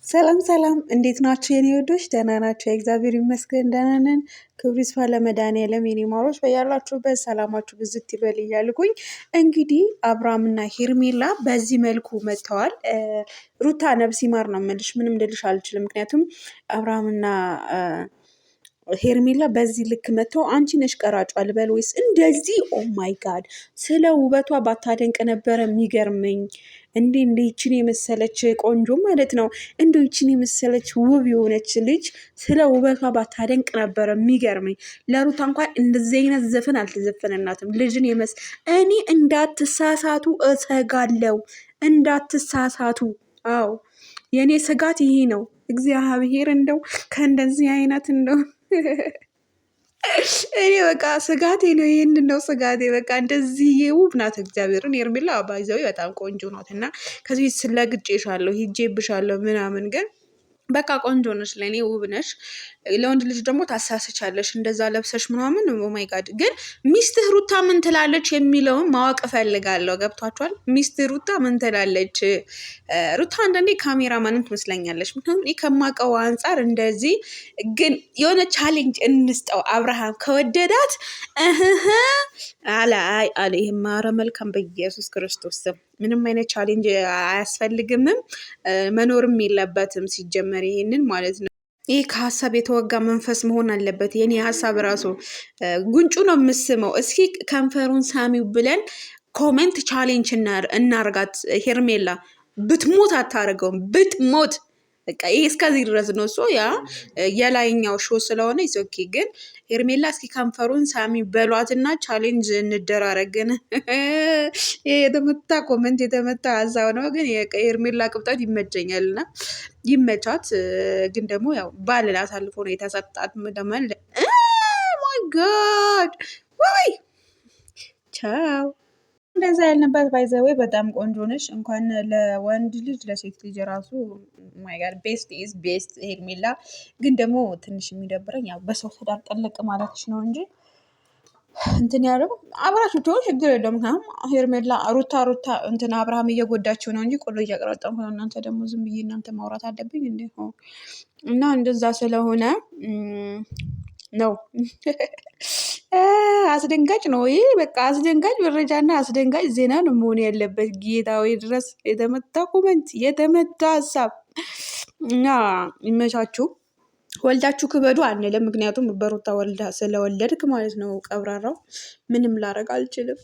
ሰላም ሰላም፣ እንዴት ናችሁ የኔ ወዶች? ደህና ናቸው። የእግዚአብሔር ይመስገን ደህና ነን። ክብሩ ይስፋ ለመድኃኒዓለም። የኔ ማሮች በያላችሁበት ሰላማችሁ ብዝት ይበል እያልኩኝ እንግዲህ አብርሃምና ሄርሜላ በዚህ መልኩ መጥተዋል። ሩታ ነብስ ይማር ነው የምልሽ፣ ምንም ልልሽ አልችልም። ምክንያቱም አብርሃምና ሄርሜላ በዚህ ልክ መጥተው አንቺ ነሽ ቀራጯ ልበል ወይስ እንደዚህ? ኦ ማይ ጋድ! ስለ ውበቷ ባታደንቅ ነበረ የሚገርመኝ። እንደ ይችን የመሰለች ቆንጆ ማለት ነው፣ እንደ ይችን የመሰለች ውብ የሆነች ልጅ ስለ ውበቷ ባታደንቅ ነበረ የሚገርመኝ። ለሩታ እንኳን እንደዚህ አይነት ዘፈን አልተዘፈነናትም። ልጅን እኔ እንዳትሳሳቱ እሰጋለው፣ እንዳትሳሳቱ። አዎ የእኔ ስጋት ይሄ ነው። እግዚአብሔር እንደው ከእንደዚህ አይነት እንደው እኔ በቃ ስጋቴ ነው። ይህንን ነው ስጋቴ። በቃ እንደዚህ ውብ ናት። እግዚአብሔርን ሄርሜላ ባይዘዊ በጣም ቆንጆ ናት እና ከዚህ ስለግጬሻለሁ ሂጄብሻለሁ ምናምን ግን በቃ ቆንጆ ነሽ፣ ለእኔ ውብ ነሽ። ለወንድ ልጅ ደግሞ ታሳስቻለሽ እንደዛ ለብሰሽ ምናምን። ኦማይ ጋድ! ግን ሚስትህ ሩታ ምን ትላለች የሚለውን ማወቅ እፈልጋለሁ። ገብቷችኋል? ሚስትህ ሩታ ምን ትላለች? ሩታ አንዳንዴ ካሜራ ማንም ትመስለኛለች። ምክንያቱም እኔ ከማውቀው አንጻር እንደዚህ። ግን የሆነ ቻሌንጅ እንስጠው። አብርሃም ከወደዳት አለ ይህ ማረ መልካም በኢየሱስ ክርስቶስ ስም ምንም አይነት ቻሌንጅ አያስፈልግምም፣ መኖርም የለበትም ሲጀመር ይሄንን ማለት ነው። ይህ ከሀሳብ የተወጋ መንፈስ መሆን አለበት። የኔ ሀሳብ ራሱ ጉንጩ ነው የምስመው። እስኪ ከንፈሩን ሳሚው ብለን ኮሜንት ቻሌንጅ እናርጋት። ሄርሜላ ብትሞት አታደርገውም፣ ብትሞት በቃ ይሄ እስከዚህ ድረስ ነው። እሱ ያ የላይኛው ሾ ስለሆነ ይሶኪ። ግን ሄርሜላ እስኪ ከንፈሩን ሳሚ በሏትና ቻሌንጅ እንደራረግን። ይሄ የተመታ ኮመንት የተመታ ሀሳብ ነው። ግን የሄርሜላ ቅብጠት ይመቸኛልና ይመቻት። ግን ደግሞ ያው ባልን አሳልፎ ነው የተሰጣት። ደመል ማይ ጋድ ወይ ቻው። እንደዛ ያልንበት ባይዘወይ በጣም ቆንጆ ነሽ። እንኳን ለወንድ ልጅ ለሴት ልጅ ራሱ ማይ ጋድ ቤስት ኢዝ ቤስት። ሄርሜላ ግን ደግሞ ትንሽ የሚደብረኝ ያው በሰው ትዳር ጠለቅ ማለትሽ ነው እንጂ እንትን ያለው አብራችሁ ትሆን ችግር የለውም። ምክንያቱም ሄርሜላ ሩታ እንትን አብርሃም እየጎዳችው ነው እንጂ ቆሎ እያቀረጠም ሆነ። እናንተ ደግሞ ዝም ብዬ እናንተ ማውራት አለብኝ እንዴ? እና እንደዛ ስለሆነ ነው። አስደንጋጭ ነው ይሄ። በቃ አስደንጋጭ መረጃና አስደንጋጭ ዜና ነው መሆን ያለበት። ጌታዊ ድረስ የተመታ ኮመንት፣ የተመታ ሀሳብ እና ይመቻችሁ። ወልዳችሁ ክበዱ አንልም። ምክንያቱም በሩታ ወልዳ ስለወለድክ ማለት ነው። ቀብራራው ምንም ላረግ አልችልም።